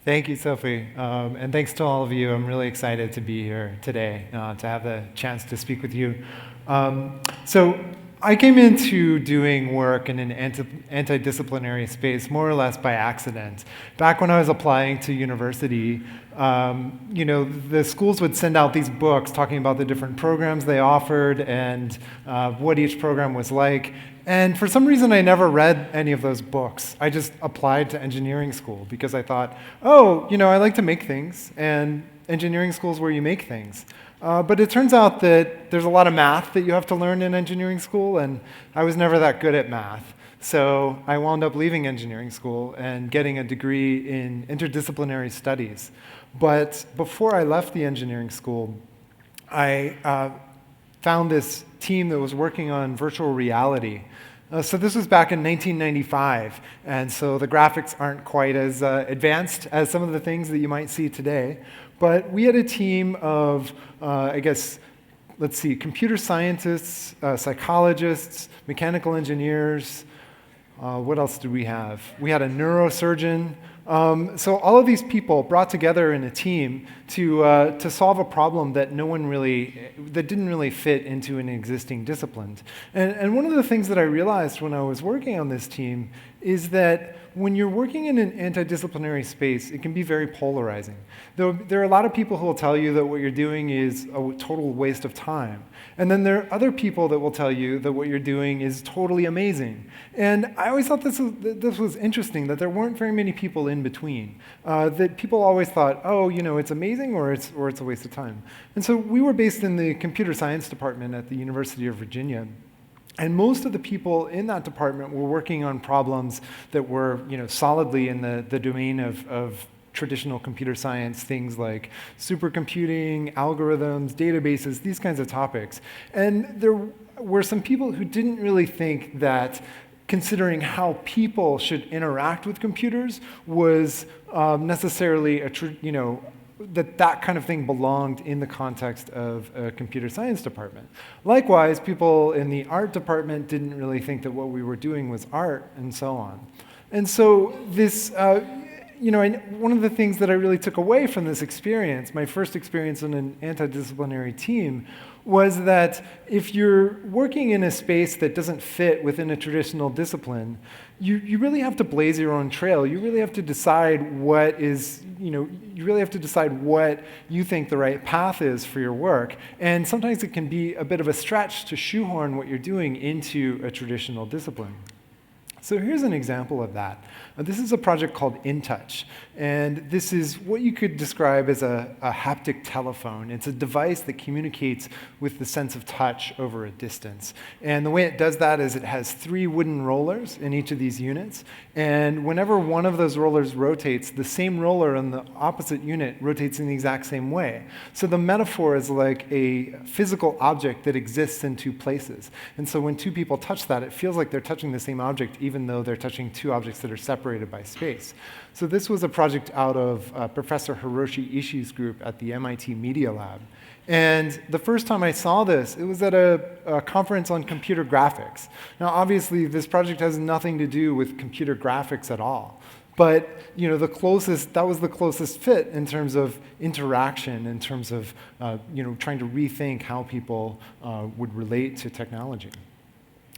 Thank you, Sophie. And thanks to all of you. I'm really excited to be here today, to have the chance to speak with you. So I came into doing work in an anti-disciplinary space more or less by accident. Back when I was applying to university, the schools would send out these books talking about the different programs they offered and what each program was like. And for some reason, I never read any of those books. I just applied to engineering school because I thought, I like to make things, and engineering school is where you make things. But it turns out that there's a lot of math that you have to learn in engineering school, and I was never that good at math. So I wound up leaving engineering school and getting a degree in interdisciplinary studies. But before I left the engineering school, I found this team that was working on virtual reality. So this was back in 1995, and so the graphics aren't quite as advanced as some of the things that you might see today. But we had a team of, computer scientists, psychologists, mechanical engineers. What else did we have? We had a neurosurgeon. So all of these people brought together in a team to solve a problem that that didn't really fit into an existing discipline. And one of the things that I realized when I was working on this team is that when you're working in an anti-disciplinary space, it can be very polarizing. There are a lot of people who will tell you that what you're doing is a total waste of time. And then there are other people that will tell you that what you're doing is totally amazing. And I always thought this was interesting, that there weren't very many people in between. That people always thought, it's amazing or it's a waste of time. And so we were based in the computer science department at the University of Virginia. And most of the people in that department were working on problems that were solidly in the domain of traditional computer science, things like supercomputing, algorithms, databases, these kinds of topics. And there were some people who didn't really think that considering how people should interact with computers was necessarily that kind of thing belonged in the context of a computer science department. Likewise, people in the art department didn't really think that what we were doing was art, and so on. And so this, one of the things that I really took away from this experience, my first experience in an anti-disciplinary team, was that if you're working in a space that doesn't fit within a traditional discipline, you really have to blaze your own trail. You really have to decide what you really have to decide what you think the right path is for your work. And sometimes it can be a bit of a stretch to shoehorn what you're doing into a traditional discipline. So here's an example of that. This is a project called InTouch, and this is what you could describe as a haptic telephone. It's a device that communicates with the sense of touch over a distance. And the way it does that is it has 3 wooden rollers in each of these units, and whenever one of those rollers rotates, the same roller on the opposite unit rotates in the exact same way. So the metaphor is like a physical object that exists in 2 places. And so when 2 people touch that, it feels like they're touching the same object, even though they're touching 2 objects that are separated by space. So this was a project out of Professor Hiroshi Ishii's group at the MIT Media Lab. And the first time I saw this, it was at a conference on computer graphics. Now, obviously, this project has nothing to do with computer graphics at all. But that was the closest fit in terms of interaction, in terms of trying to rethink how people would relate to technology.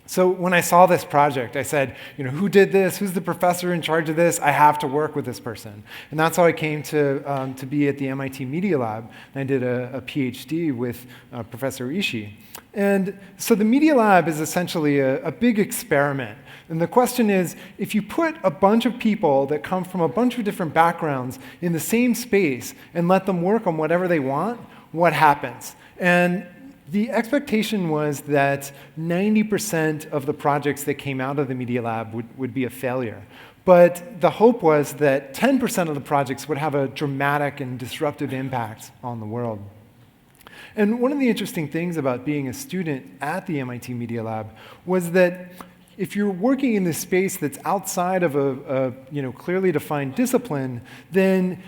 So when I saw this project, I said, who did this? Who's the professor in charge of this? I have to work with this person. And that's how I came to be at the MIT Media Lab. And I did a PhD with Professor Ishii. And so the Media Lab is essentially a big experiment. And the question is, if you put a bunch of people that come from a bunch of different backgrounds in the same space and let them work on whatever they want, what happens? And the expectation was that 90% of the projects that came out of the Media Lab would be a failure. But the hope was that 10% of the projects would have a dramatic and disruptive impact on the world. And one of the interesting things about being a student at the MIT Media Lab was that if you're working in this space that's outside of a clearly defined discipline, then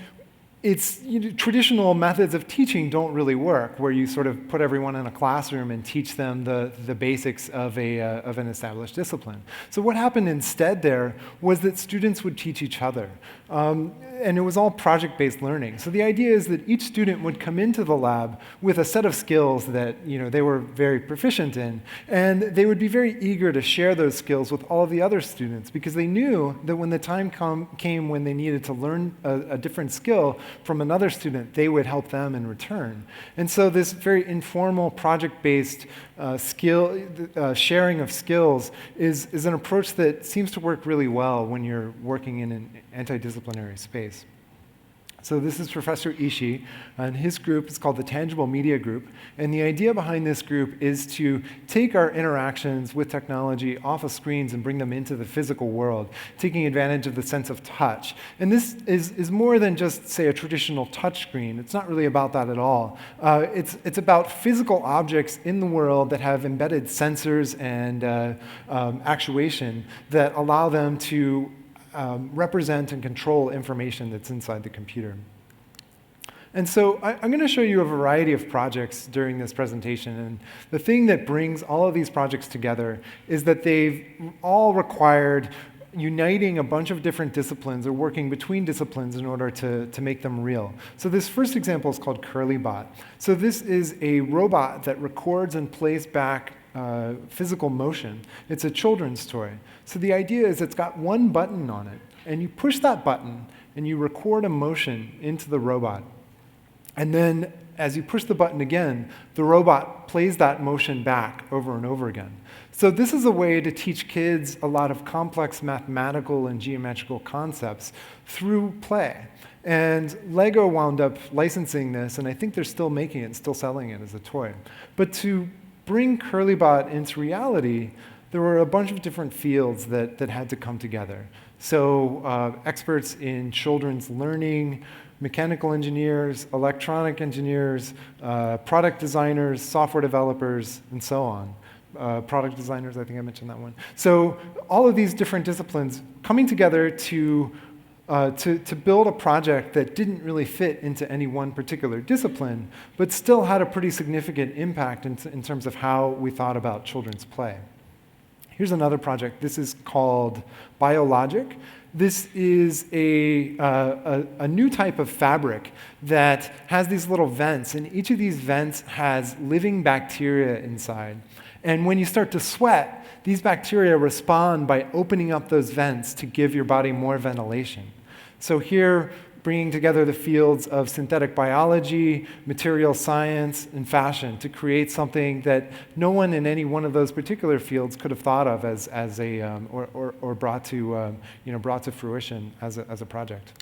traditional methods of teaching don't really work, where you sort of put everyone in a classroom and teach them the basics of an established discipline. So what happened instead there was that students would teach each other. And it was all project-based learning. So the idea is that each student would come into the lab with a set of skills that they were very proficient in, and they would be very eager to share those skills with all of the other students, because they knew that when the time came when they needed to learn a different skill from another student, they would help them in return. And so this very informal project-based sharing of skills is an approach that seems to work really well when you're working in an anti-disciplinary space. So this is Professor Ishii, and his group is called the Tangible Media Group. And the idea behind this group is to take our interactions with technology off of screens and bring them into the physical world, taking advantage of the sense of touch. And this is more than just, say, a traditional touch screen. It's not really about that at all. It's about physical objects in the world that have embedded sensors and actuation that allow them to represent and control information that's inside the computer. And so I'm going to show you a variety of projects during this presentation. And the thing that brings all of these projects together is that they've all required uniting a bunch of different disciplines or working between disciplines in order to make them real. So this first example is called CurlyBot. So this is a robot that records and plays back physical motion. It's a children's toy. So the idea is it's got one button on it, and you push that button, and you record a motion into the robot. And then as you push the button again, the robot plays that motion back over and over again. So this is a way to teach kids a lot of complex mathematical and geometrical concepts through play. And Lego wound up licensing this, and I think they're still making it and still selling it as a toy. But to bring CurlyBot into reality, there were a bunch of different fields that had to come together. So experts in children's learning, mechanical engineers, electronic engineers, product designers, software developers, and so on. Product designers, I think I mentioned that one. So all of these different disciplines coming together to build a project that didn't really fit into any one particular discipline, but still had a pretty significant impact in terms of how we thought about children's play. Here's another project. This is called Biologic. This is a new type of fabric that has these little vents, and each of these vents has living bacteria inside. And when you start to sweat, these bacteria respond by opening up those vents to give your body more ventilation. So here, bringing together the fields of synthetic biology, material science, and fashion to create something that no one in any one of those particular fields could have thought of or brought to fruition as a project.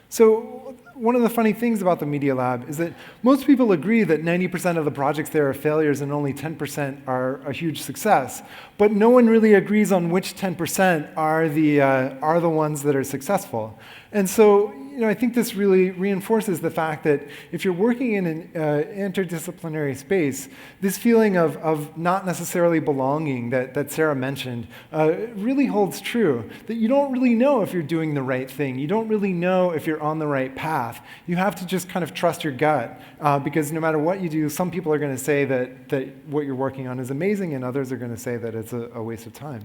So one of the funny things about the Media Lab is that most people agree that 90% of the projects there are failures and only 10% are a huge success. But no one really agrees on which 10% are the ones that are successful. And so I think this really reinforces the fact that if you're working in an interdisciplinary space, this feeling of not necessarily belonging that Sarah mentioned really holds true, that you don't really know if you're doing the right thing. You don't really know if you're on the right path. You have to just kind of trust your gut, because no matter what you do, some people are going to say that what you're working on is amazing, and others are going to say that it's a waste of time.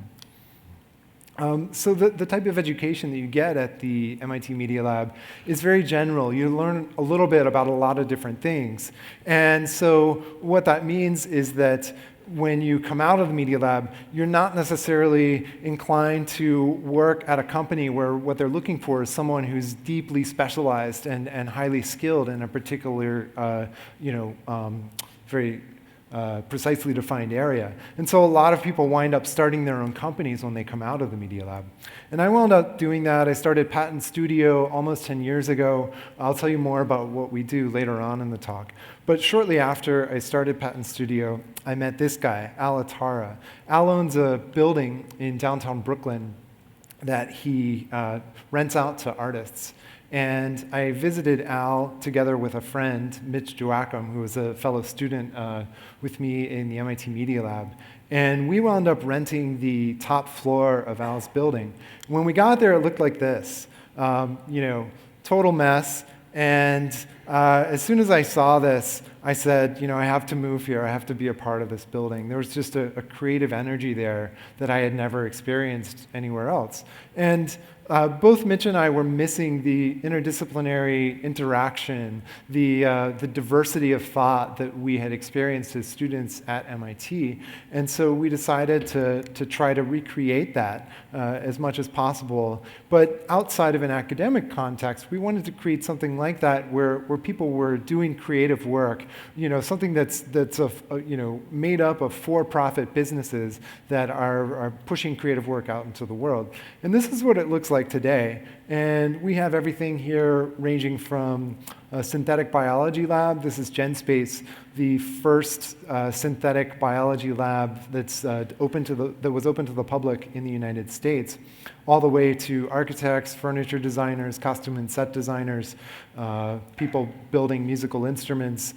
So the type of education that you get at the MIT Media Lab is very general. You learn a little bit about a lot of different things. And so what that means is that when you come out of the Media Lab, you're not necessarily inclined to work at a company where what they're looking for is someone who's deeply specialized and highly skilled in a particular, very precisely defined area. And so a lot of people wind up starting their own companies when they come out of the Media Lab. And I wound up doing that. I started Patten Studio almost 10 years ago. I'll tell you more about what we do later on in the talk. But shortly after I started Patten Studio, I met this guy, Al Atara. Al owns a building in downtown Brooklyn that he rents out to artists. And I visited Al together with a friend, Mitch Joachim, who was a fellow student with me in the MIT Media Lab. And we wound up renting the top floor of Al's building. When we got there, it looked like this. Total mess. And as soon as I saw this, I said, I have to move here. I have to be a part of this building. There was just a creative energy there that I had never experienced anywhere else. And both Mitch and I were missing the interdisciplinary interaction, the diversity of thought that we had experienced as students at MIT. And so we decided to try to recreate that as much as possible. But outside of an academic context, we wanted to create something like that where people were doing creative work, something that's made up of for-profit businesses that are pushing creative work out into the world. And this is what it looks like today. And we have everything here ranging from a synthetic biology lab. This is GenSpace, the first synthetic biology lab that was open to the public in the United States, all the way to architects, furniture designers, costume and set designers, people building musical instruments,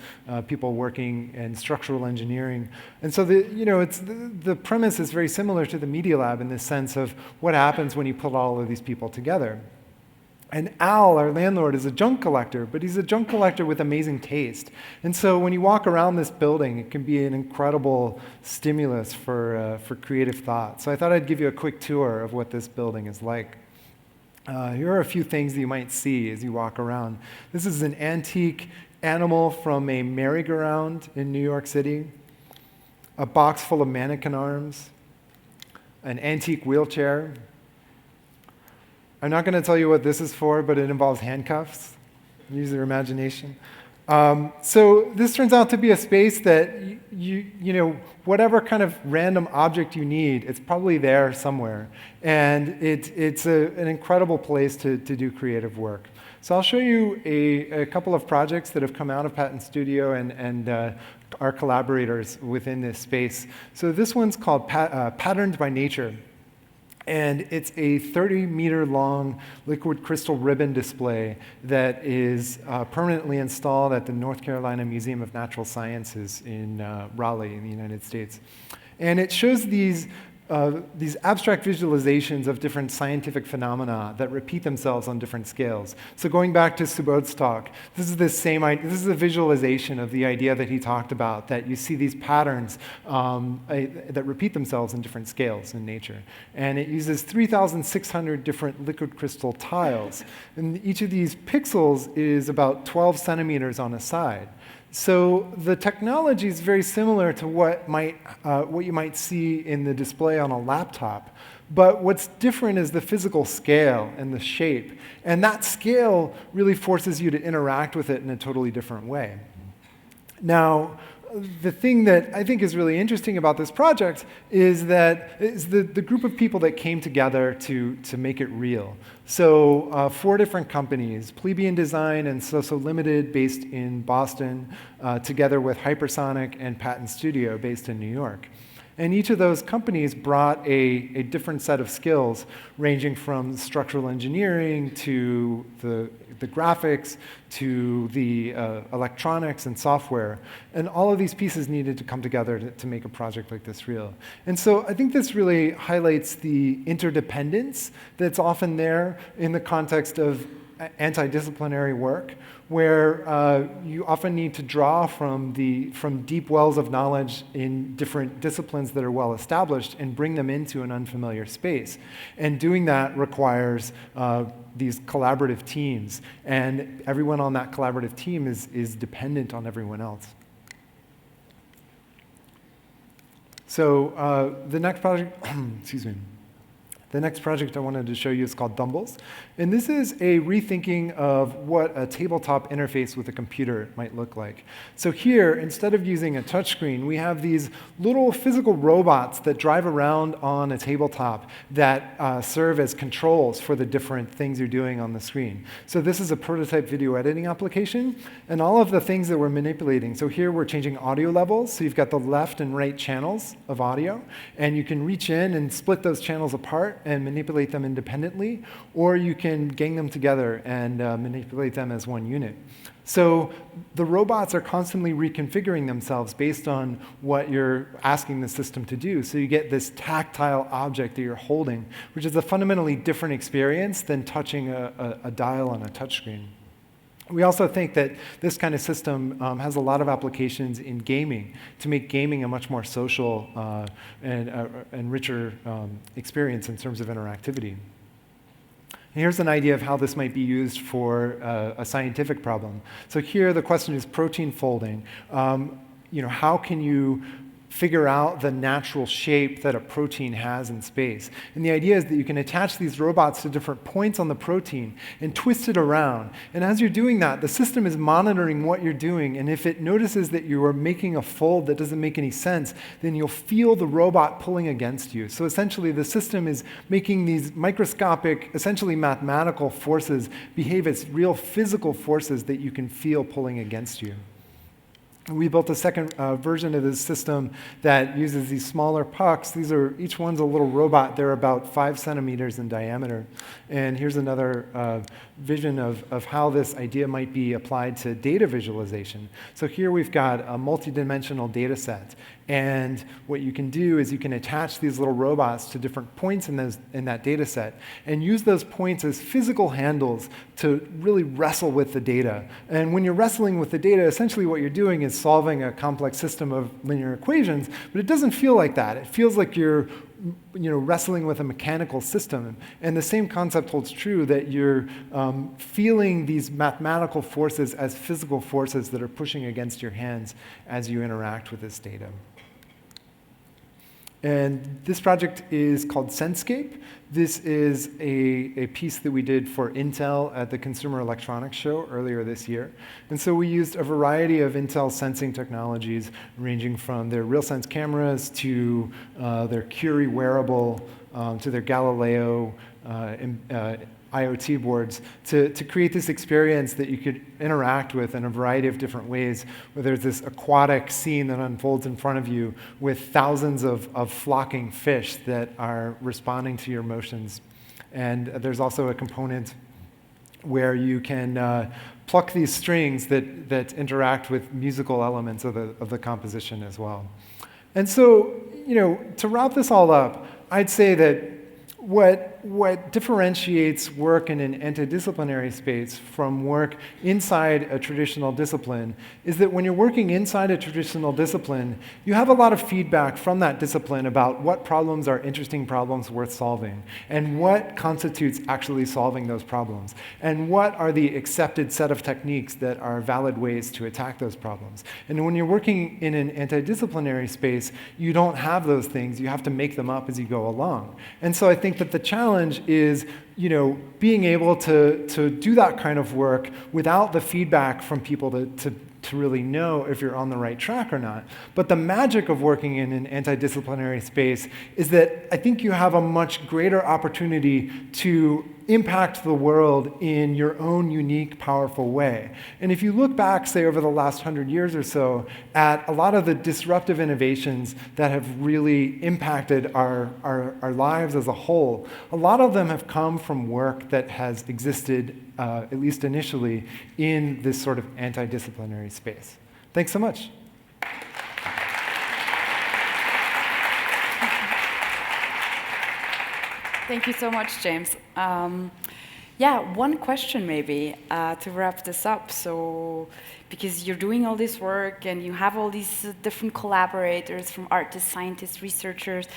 people working in structural engineering. And so the premise is very similar to the Media Lab in the sense of what happens when you put all of these people together. And Al, our landlord, is a junk collector, but he's a junk collector with amazing taste. And so when you walk around this building, it can be an incredible stimulus for creative thought. So I thought I'd give you a quick tour of what this building is like. Here are a few things that you might see as you walk around. This is an antique animal from a merry-go-round in New York City, a box full of mannequin arms, an antique wheelchair. I'm not going to tell you what this is for, but it involves handcuffs. Use your imagination. So this turns out to be a space that whatever kind of random object you need, it's probably there somewhere. And it's an incredible place to do creative work. So I'll show you a couple of projects that have come out of Patten Studio and our collaborators within this space. So this one's called Patterned by Nature. And it's a 30-meter-long liquid crystal ribbon display that is permanently installed at the North Carolina Museum of Natural Sciences in Raleigh in the United States. And it shows these abstract visualizations of different scientific phenomena that repeat themselves on different scales. So going back to Subodh's talk, this is a visualization of the idea that he talked about, that you see these patterns that repeat themselves in different scales in nature. And it uses 3,600 different liquid crystal tiles. And each of these pixels is about 12 centimeters on a side. So the technology is very similar to what you might see in the display on a laptop. But what's different is the physical scale and the shape. And that scale really forces you to interact with it in a totally different way. Now, the thing that I think is really interesting about this project is the group of people that came together to make it real. So 4 different companies, Plebeian Design and So Limited, based in Boston, together with Hypersonic and Patten Studio, based in New York. And each of those companies brought a different set of skills, ranging from structural engineering to the graphics to the electronics and software. And all of these pieces needed to come together to make a project like this real. And so I think this really highlights the interdependence that's often there in the context of anti-disciplinary work, where you often need to draw from deep wells of knowledge in different disciplines that are well established and bring them into an unfamiliar space. And doing that requires these collaborative teams, and everyone on that collaborative team is dependent on everyone else. So the next project, excuse me. The next project I wanted to show you is called Tumbles. And this is a rethinking of what a tabletop interface with a computer might look like. So here, instead of using a touchscreen, we have these little physical robots that drive around on a tabletop that serve as controls for the different things you're doing on the screen. So this is a prototype video editing application, and all of the things that we're manipulating. So here we're changing audio levels. So you've got the left and right channels of audio, and you can reach in and split those channels apart and manipulate them independently, or you can gang them together and manipulate them as one unit. So the robots are constantly reconfiguring themselves based on what you're asking the system to do. So you get this tactile object that you're holding, which is a fundamentally different experience than touching a dial on a touchscreen. We also think that this kind of system has a lot of applications in gaming to make gaming a much more social and richer experience in terms of interactivity. And here's an idea of how this might be used for a scientific problem. So here the question is protein folding. How can you figure out the natural shape that a protein has in space? And the idea is that you can attach these robots to different points on the protein and twist it around. And as you're doing that, the system is monitoring what you're doing. And if it notices that you are making a fold that doesn't make any sense, then you'll feel the robot pulling against you. So essentially, the system is making these microscopic, essentially mathematical forces behave as real physical forces that you can feel pulling against you. We built a second version of this system that uses these smaller pucks. Each one's a little robot. They're about 5 centimeters in diameter. And here's another vision of how this idea might be applied to data visualization. So here we've got a multidimensional data set. And what you can do is you can attach these little robots to different points in that data set and use those points as physical handles to really wrestle with the data. And when you're wrestling with the data, essentially what you're doing is solving a complex system of linear equations, but it doesn't feel like that. It feels like you're wrestling with a mechanical system. And the same concept holds true, that you're feeling these mathematical forces as physical forces that are pushing against your hands as you interact with this data. And this project is called Senscape. This is a piece that we did for Intel at the Consumer Electronics Show earlier this year. And so we used a variety of Intel sensing technologies, ranging from their RealSense cameras to their Curie wearable, to their Galileo IoT boards to create this experience that you could interact with in a variety of different ways, where there's this aquatic scene that unfolds in front of you with thousands of flocking fish that are responding to your motions. And there's also a component where you can pluck these strings that interact with musical elements of the composition as well. And so, to wrap this all up, I'd say that what differentiates work in an interdisciplinary space from work inside a traditional discipline is that when you're working inside a traditional discipline, you have a lot of feedback from that discipline about what problems are interesting problems worth solving, and what constitutes actually solving those problems, and what are the accepted set of techniques that are valid ways to attack those problems. And when you're working in an interdisciplinary space, you don't have those things. You have to make them up as you go along. And so I think that the challenge is, being able to do that kind of work without the feedback from people to really know if you're on the right track or not. But the magic of working in an interdisciplinary space is that I think you have a much greater opportunity to impact the world in your own unique, powerful way. And if you look back, say, over the last 100 years or so, at a lot of the disruptive innovations that have really impacted our lives as a whole, a lot of them have come from work that has existed, at least initially, in this sort of antidisciplinary space. Thanks so much. Thank you so much, James. One question maybe to wrap this up. So, because you're doing all this work and you have all these different collaborators from artists, scientists, researchers.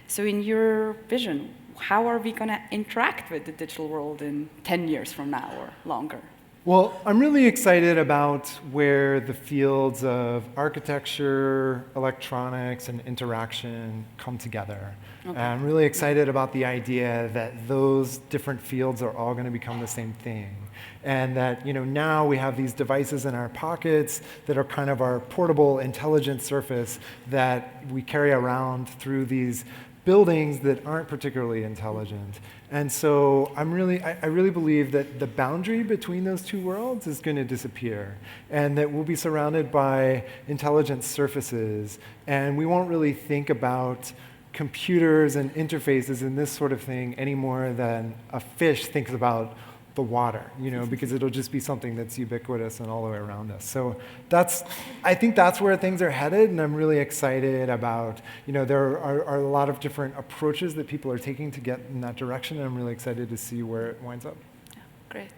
So in your vision, how are we going to interact with the digital world in 10 years from now or longer? Well, I'm really excited about where the fields of architecture, electronics, and interaction come together. Okay. I'm really excited about the idea that those different fields are all going to become the same thing. And that, now we have these devices in our pockets that are kind of our portable intelligent surface that we carry around through these buildings that aren't particularly intelligent. And so I really believe that the boundary between those two worlds is going to disappear, and that we'll be surrounded by intelligent surfaces, and we won't really think about computers and interfaces and this sort of thing any more than a fish thinks about the water, because it'll just be something that's ubiquitous and all the way around us. So I think that's where things are headed, and I'm really excited about, there are a lot of different approaches that people are taking to get in that direction, and I'm really excited to see where it winds up. Yeah, great.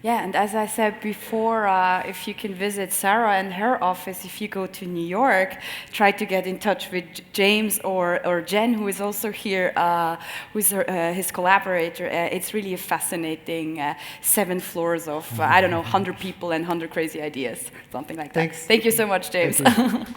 Yeah, and as I said before, if you can visit Sarah and her office, if you go to New York, try to get in touch with James or Jen, who is also here, who's his collaborator. It's really a fascinating 7 floors of, I don't know, 100 people and 100 crazy ideas, something like that. Thanks. Thank you so much, James. Thank you.